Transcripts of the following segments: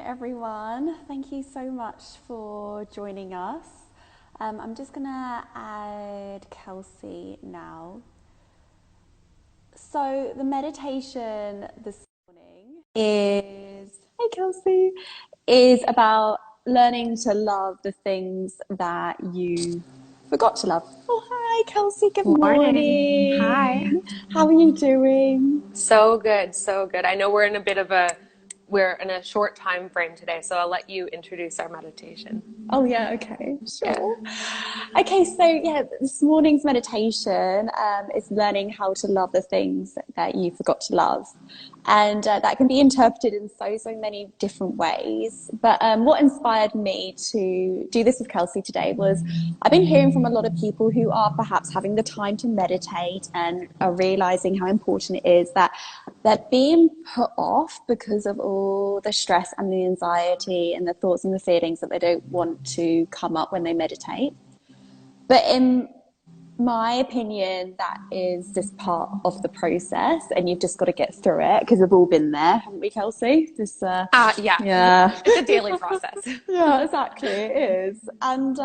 everyone. Thank you so much for joining us. I'm just going to add Kelsey now. So the meditation this morning hey Kelsey, is about learning to love the things that you forgot to love. Oh, hi Kelsey, good morning. Hi. How are you doing? So good, so good. I know we're in a short time frame today, so I'll let you introduce our meditation. Oh yeah, okay, Yeah. sure. Okay, so yeah, this morning's meditation is learning how to love the things that you forgot to love. And that can be interpreted in so many different ways. But what inspired me to do this with Kelsey today was I've been hearing from a lot of people who are perhaps having the time to meditate and are realizing how important it is that they're being put off because of all the stress and the anxiety and the thoughts and the feelings that they don't want to come up when they meditate. But in my opinion, that is just part of the process, and you've just got to get through it because we've all been there, haven't we, Kelsey? Yeah. Yeah, It's a daily process. yeah, exactly, it is, and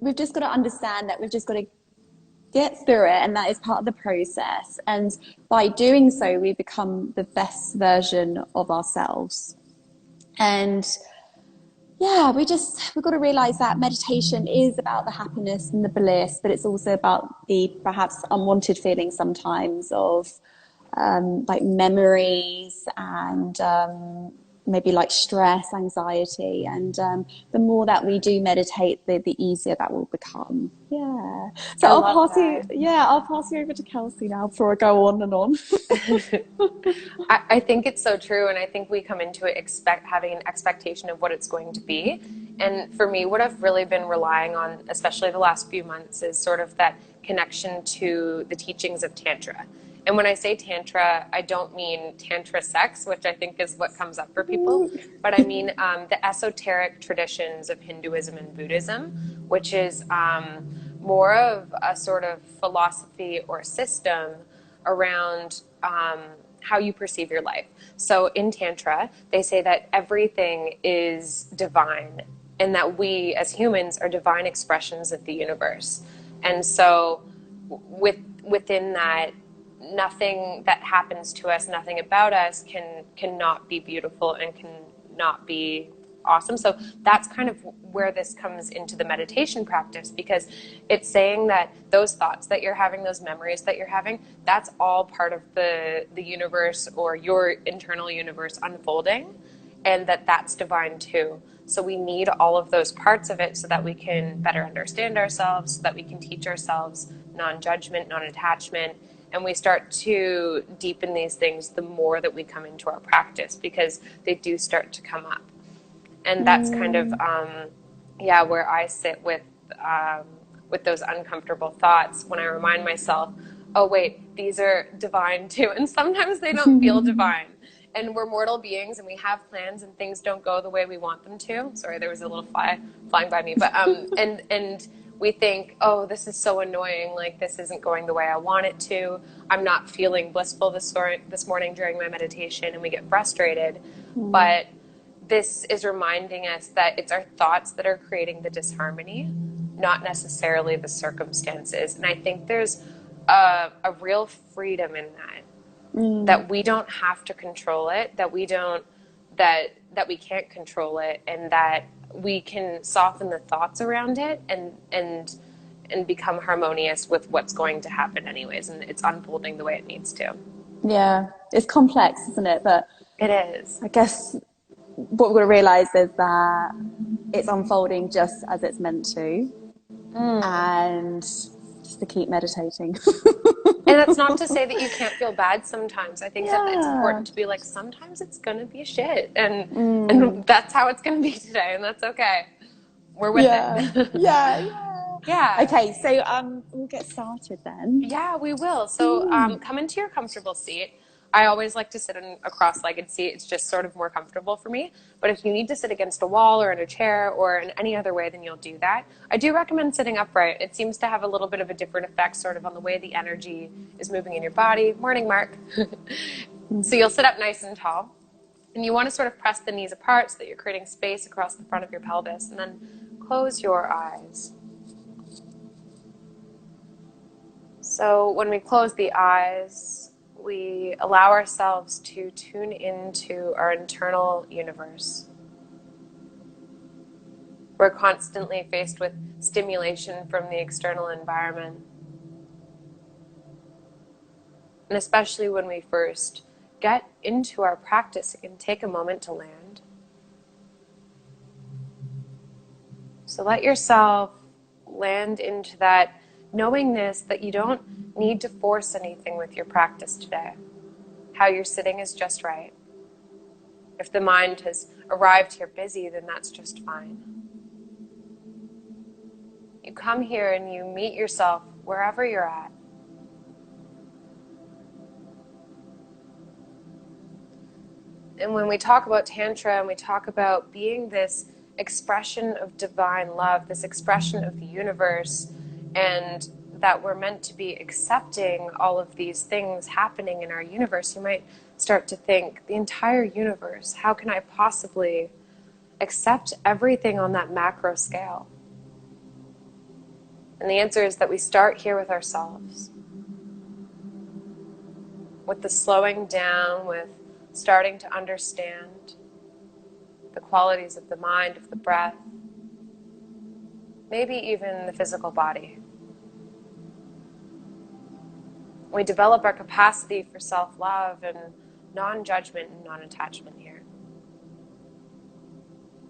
we've just got to understand that we've just got to get through it, and that is part of the process. And by doing so, we become the best version of ourselves. And yeah, we've got to realize that meditation is about the happiness and the bliss, but it's also about the perhaps unwanted feelings sometimes of like memories and maybe like stress, anxiety. And the more that we do meditate, the easier that will become. Yeah. So I love that. I'll pass you over to Kelsey now before I go on and on. I think it's so true, and I think we come into it having an expectation of what it's going to be. And for me, what I've really been relying on, especially the last few months, is sort of that connection to the teachings of Tantra. And when I say Tantra, I don't mean Tantra sex, which I think is what comes up for people, but I mean the esoteric traditions of Hinduism and Buddhism, which is more of a sort of philosophy or system around how you perceive your life. So in Tantra, they say that everything is divine and that we as humans are divine expressions of the universe. And so within that, nothing that happens to us, nothing about us cannot be beautiful and cannot be awesome. So that's kind of where this comes into the meditation practice, because it's saying that those thoughts that you're having, those memories that you're having, that's all part of the universe or your internal universe unfolding, and that's divine too. So we need all of those parts of it so that we can better understand ourselves, so that we can teach ourselves non-judgment, non-attachment, and we start to deepen these things the more that we come into our practice, because they do start to come up. And that's kind of, where I sit with those uncomfortable thoughts when I remind myself, oh, wait, these are divine too. And sometimes they don't feel divine. And we're mortal beings and we have plans and things don't go the way we want them to. Sorry, there was a little fly flying by me. But and we think, oh, this is so annoying. Like, this isn't going the way I want it to. I'm not feeling blissful this morning during my meditation, and we get frustrated. But this is reminding us that it's our thoughts that are creating the disharmony, not necessarily the circumstances. And I think there's a real freedom in that we don't have to control it, that we can't control it, and that we can soften the thoughts around it and become harmonious with what's going to happen anyways, and it's unfolding the way it needs to. Yeah, it's complex, isn't it? But it is. I guess what we're going to realize is that it's unfolding just as it's meant to, and just to keep meditating. And that's not to say that you can't feel bad sometimes. I think that it's important to be like, sometimes it's going to be shit, and that's how it's going to be today, and that's okay. We're with it. Yeah. Okay, so we'll get started then. Yeah, we will. So come into your comfortable seat. I always like to sit in a cross-legged seat. It's just sort of more comfortable for me. But if you need to sit against a wall or in a chair or in any other way, then you'll do that. I do recommend sitting upright. It seems to have a little bit of a different effect sort of on the way the energy is moving in your body. Morning, Mark. So you'll sit up nice and tall. And you want to sort of press the knees apart so that you're creating space across the front of your pelvis, and then close your eyes. So when we close the eyes, we allow ourselves to tune into our internal universe. We're constantly faced with stimulation from the external environment. And especially when we first get into our practice, it can take a moment to land. So let yourself land into that knowingness that you don't need to force anything with your practice today. How you're sitting is just right. If the mind has arrived here busy, then that's just fine. You come here and you meet yourself wherever you're at. And when we talk about Tantra and we talk about being this expression of divine love, this expression of the universe, and that we're meant to be accepting all of these things happening in our universe, you might start to think, the entire universe, how can I possibly accept everything on that macro scale? And the answer is that we start here with ourselves, with the slowing down, with starting to understand the qualities of the mind, of the breath, maybe even the physical body. We develop our capacity for self-love and non-judgment and non-attachment here.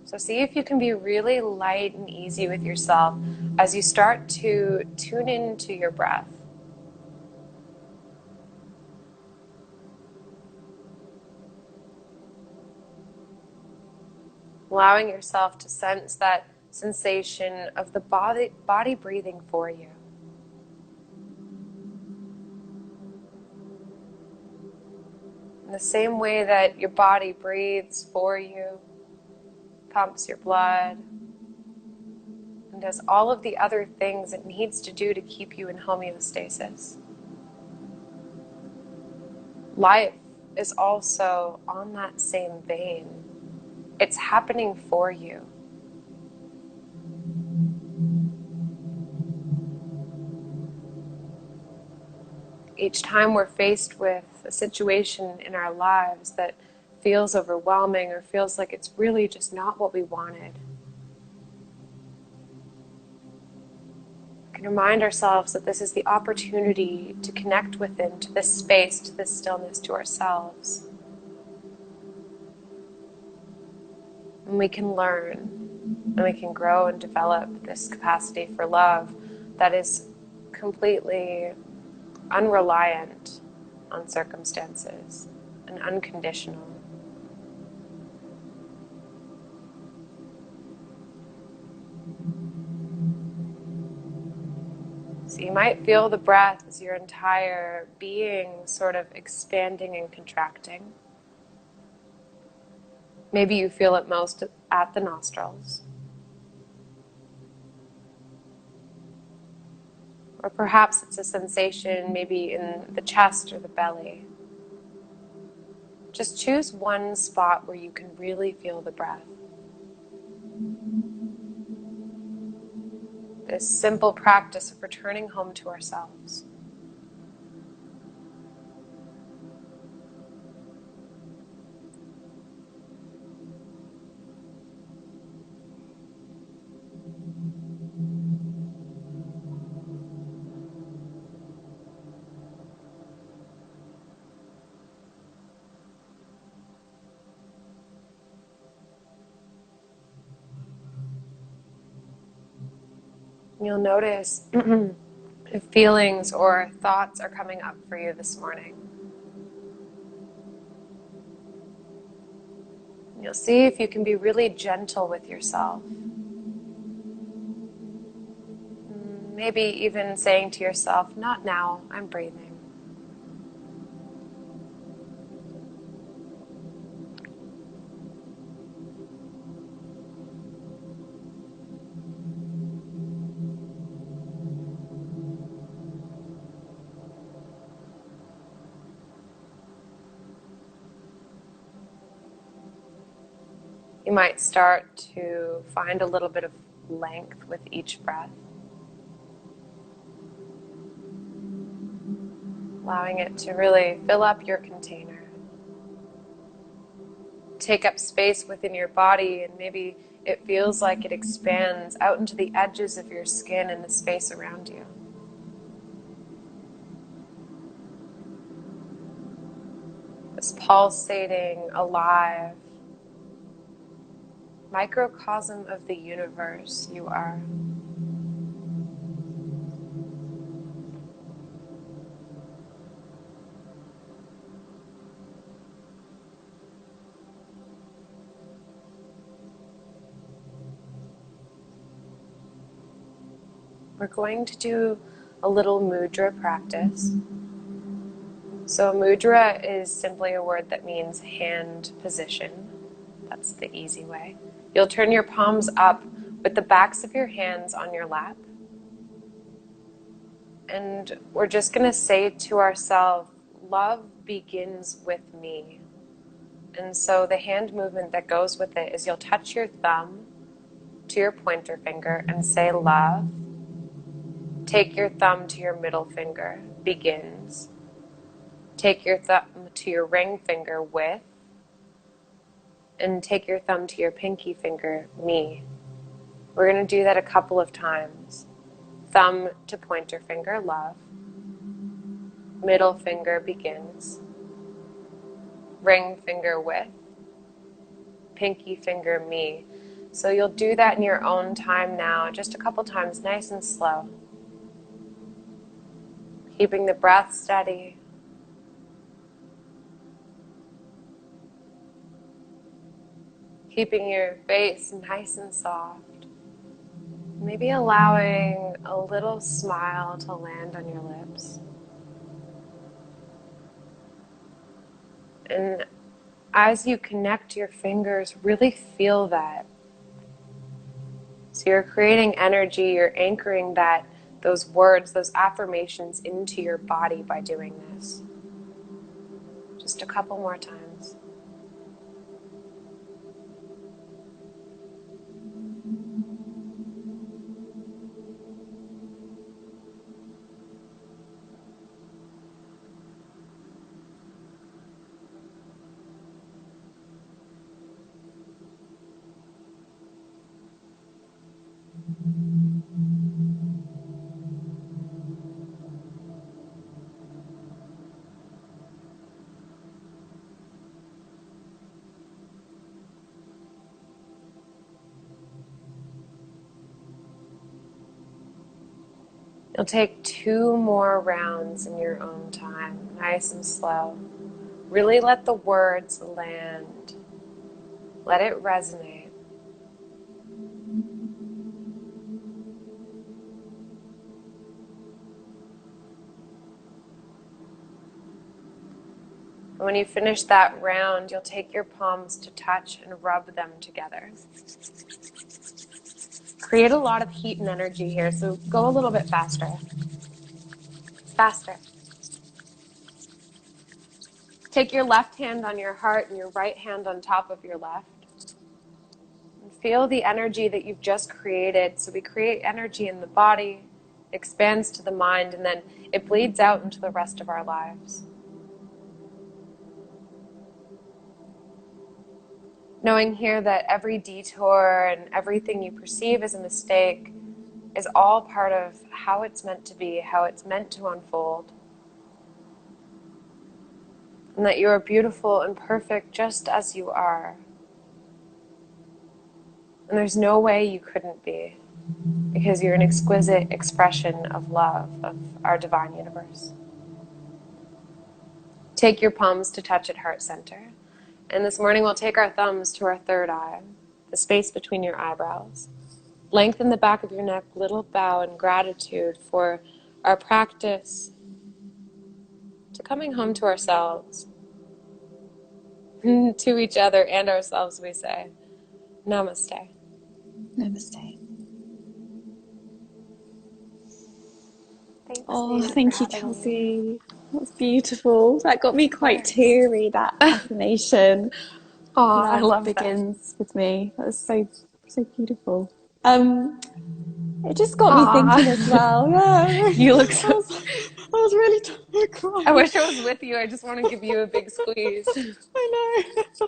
So see if you can be really light and easy with yourself as you start to tune into your breath. Allowing yourself to sense that sensation of the body breathing for you. In the same way that your body breathes for you, pumps your blood, and does all of the other things it needs to do to keep you in homeostasis. Life is also on that same vein. It's happening for you. Each time we're faced with a situation in our lives that feels overwhelming or feels like it's really just not what we wanted, we can remind ourselves that this is the opportunity to connect within, to this space, to this stillness, to ourselves. And we can learn, and we can grow and develop this capacity for love that is completely unreliant on circumstances and unconditional. So you might feel the breath as your entire being sort of expanding and contracting. Maybe you feel it most at the nostrils. Or perhaps it's a sensation maybe in the chest or the belly. Just choose one spot where you can really feel the breath. This simple practice of returning home to ourselves. You'll notice if feelings or thoughts are coming up for you this morning. You'll see if you can be really gentle with yourself. Maybe even saying to yourself, not now, I'm breathing. You might start to find a little bit of length with each breath, allowing it to really fill up your container, take up space within your body, and maybe it feels like it expands out into the edges of your skin and the space around you. This pulsating, alive microcosm of the universe you are. We're going to do a little mudra practice. So mudra is simply a word that means hand position. That's the easy way. You'll turn your palms up with the backs of your hands on your lap. And we're just going to say to ourselves, love begins with me. And so the hand movement that goes with it is you'll touch your thumb to your pointer finger and say love. Take your thumb to your middle finger, begins. Take your thumb to your ring finger, with. And take your thumb to your pinky finger, me. We're going to do that a couple of times. Thumb to pointer finger, love. Middle finger, begins. Ring finger, with. Pinky finger, me. So you'll do that in your own time now, just a couple times, nice and slow. Keeping the breath steady. Keeping your face nice and soft. Maybe allowing a little smile to land on your lips. And as you connect your fingers, really feel that. So you're creating energy, you're anchoring those words, those affirmations into your body by doing this. Just a couple more times. You'll take 2 more rounds in your own time, nice and slow. Really let the words land. Let it resonate. And when you finish that round, you'll take your palms to touch and rub them together. Create a lot of heat and energy here, so go a little bit faster. Faster. Take your left hand on your heart and your right hand on top of your left. And feel the energy that you've just created. So we create energy in the body, expands to the mind, and then it bleeds out into the rest of our lives. Knowing here that every detour and everything you perceive as a mistake is all part of how it's meant to be, how it's meant to unfold. And that you are beautiful and perfect just as you are. And there's no way you couldn't be, because you're an exquisite expression of love, of our divine universe. Take your palms to touch at heart center. And this morning we'll take our thumbs to our third eye, the space between your eyebrows. Lengthen the back of your neck, little bow in gratitude for our practice to coming home to ourselves. To each other and ourselves we say, Namaste. Namaste. Thanks, Oh, Nina, thank for you, having me. Kelsey. That's beautiful. That got me quite teary, that affirmation. Oh, I Love love that. begins with me. That was so beautiful. It just got me Aw, thinking as well. Yeah, you look so. I was really tired I crying. wish I was with you. I just want to give you a big squeeze. I know.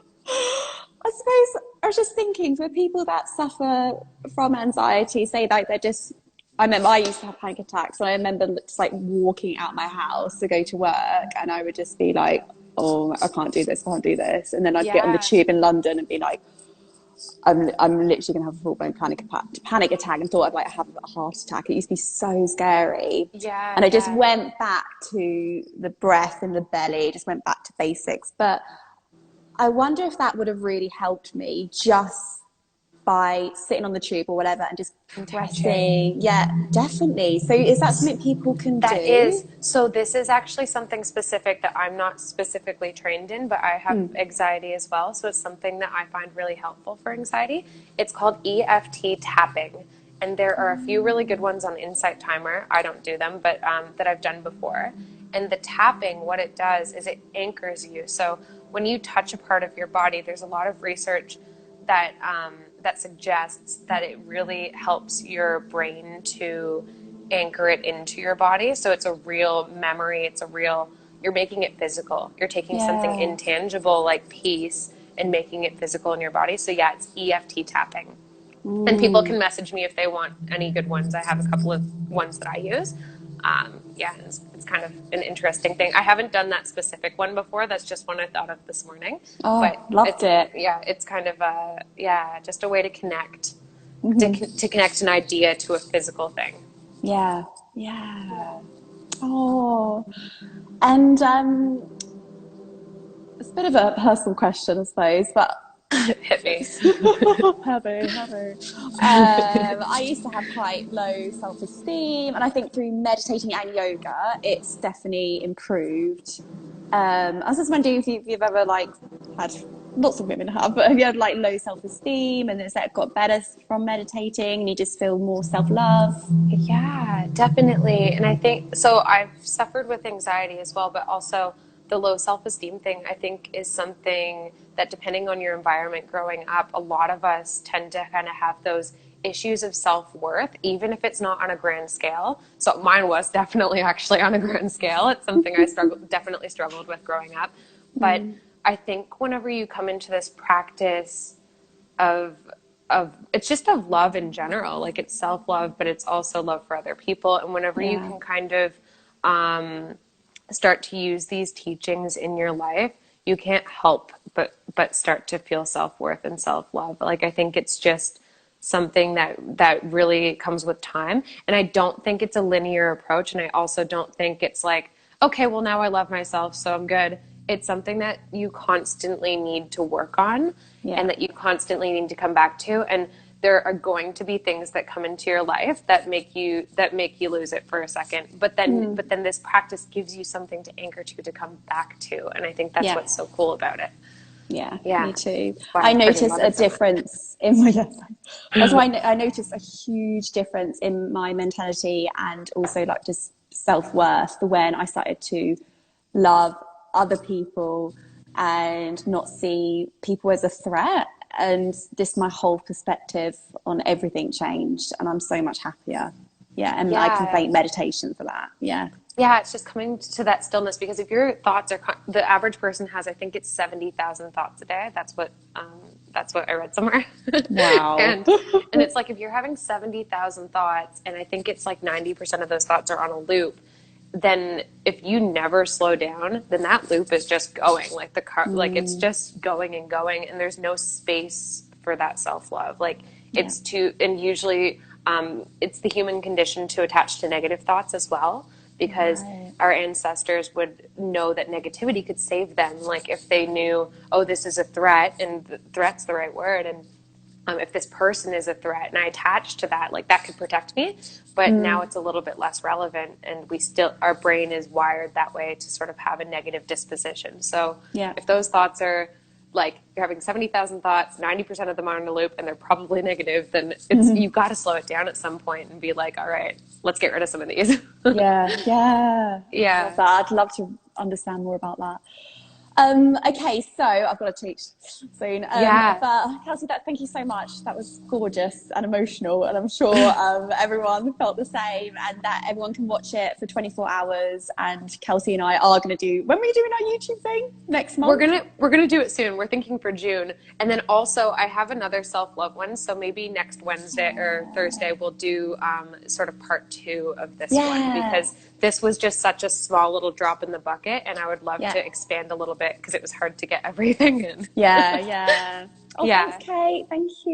I suppose I was just thinking for people that suffer from anxiety, say like they're just. I remember I used to have panic attacks, and I remember just like walking out my house to go to work, and I would just be like, "Oh, I can't do this, can't do this," and then I'd get on the Yeah, tube in London and be like, I'm literally going to have a full-blown panic attack and thought I'd like have a heart attack. It used to be so scary. yeah, And I just yeah. went back to the breath in the belly, just went back to basics. But I wonder if that would have really helped me just by sitting on the tube or whatever and just And touching. pressing. Yeah, definitely. So is that something people can That do? is, so this is actually something specific that I'm not specifically trained in, but I have anxiety as well. So it's something that I find really helpful for anxiety. It's called EFT tapping. And there are a few really good ones on Insight Timer. I don't do them, but that I've done before. And the tapping, what it does is it anchors you. So when you touch a part of your body, there's a lot of research that that suggests that it really helps your brain to anchor it into your body. So it's a real memory. It's a real, you're making it physical. You're taking something Yeah. intangible like peace and making it physical in your body. So yeah, it's EFT tapping. And people Mm. can message me if they want any good ones. I have a couple of ones that I use. Yeah, it's kind of an interesting thing. I haven't done that specific one before. That's just one I thought of this morning. But Oh, loved it's, it. yeah, it's kind of a, yeah, just a way to connect, to connect an idea to a physical thing. Yeah. Yeah. Oh, and it's a bit of a personal question, I suppose, but Hit me. heavy. I used to have quite low self-esteem, and I think through meditating and yoga, it's definitely improved. I was just wondering if you've ever like had lots of women have, but have you had like low self-esteem, and has that got better from meditating, and you just feel more self-love? Yeah, definitely. And I think so. I've suffered with anxiety as well, but also the low self esteem thing, I think, is something that, depending on your environment growing up, a lot of us tend to kind of have those issues of self worth, even if it's not on a grand scale. So mine was definitely actually on a grand scale. It's something I definitely struggled with growing up. But Mm, I think whenever you come into this practice of it's just of love in general, like it's self-love, but it's also love for other people. And whenever you yeah, can kind of start to use these teachings in your life, you can't help but start to feel self-worth and self-love. Like I think it's just something that really comes with time. And I don't think it's a linear approach, and I also don't think it's like, okay, well now I love myself, so I'm good. It's something that you constantly need to work on, yeah, and that you constantly need to come back to. And there are going to be things that come into your life that make you lose it for a second, but then this practice gives you something to anchor to come back to. And I think that's yeah. what's so cool about it. Yeah, me Yeah, too. that's why I I freaking notice love a it so much. difference in my yes. That's why I noticed a huge difference in my mentality and also like just self-worth when I started to love other people and not see people as a threat. And just my whole perspective on everything changed, and I'm so much happier. Yeah, and I can Yeah. thank meditation for that. Yeah. Yeah, it's just coming to that stillness, because if your thoughts are, the average person has, I think it's 70,000 thoughts a day. That's what I read somewhere. Wow. And it's like if you're having 70,000 thoughts, and I think it's like 90% of those thoughts are on a loop, then if you never slow down, then that loop is just going like the car, like it's Mm, just going and going, and there's no space for that self-love. Like yeah. and usually it's the human condition to attach to negative thoughts as well, because Right. our ancestors would know that negativity could save them. Like if they knew, oh, this is a threat, and threat's the right word, and if this person is a threat and I attach to that, like that could protect me. But now it's a little bit less relevant, and our brain is wired that way to sort of have a negative disposition. So Yeah. if those thoughts are like you're having 70,000 thoughts, 90% of them are in a loop, and they're probably negative, then you've got to slow it down at some point and be like, all right, let's get rid of some of these. Yeah, yeah. I love Yeah. that. I'd love to understand more about that. Okay, so I've got to teach soon. Yeah. But Kelsey, thank you so much. That was gorgeous and emotional, and I'm sure everyone felt the same, and that everyone can watch it for 24 hours. And Kelsey and I are going to do, when are we doing our YouTube thing next month? We're gonna do it soon. We're thinking for June, and then also I have another self love one. So maybe next Wednesday or Thursday we'll do sort of part two of this one, Yeah, because this was just such a small little drop in the bucket, and I would love yeah, to expand a little bit because it was hard to get everything in. yeah. Oh, thanks, Yeah. Kate. Thank you.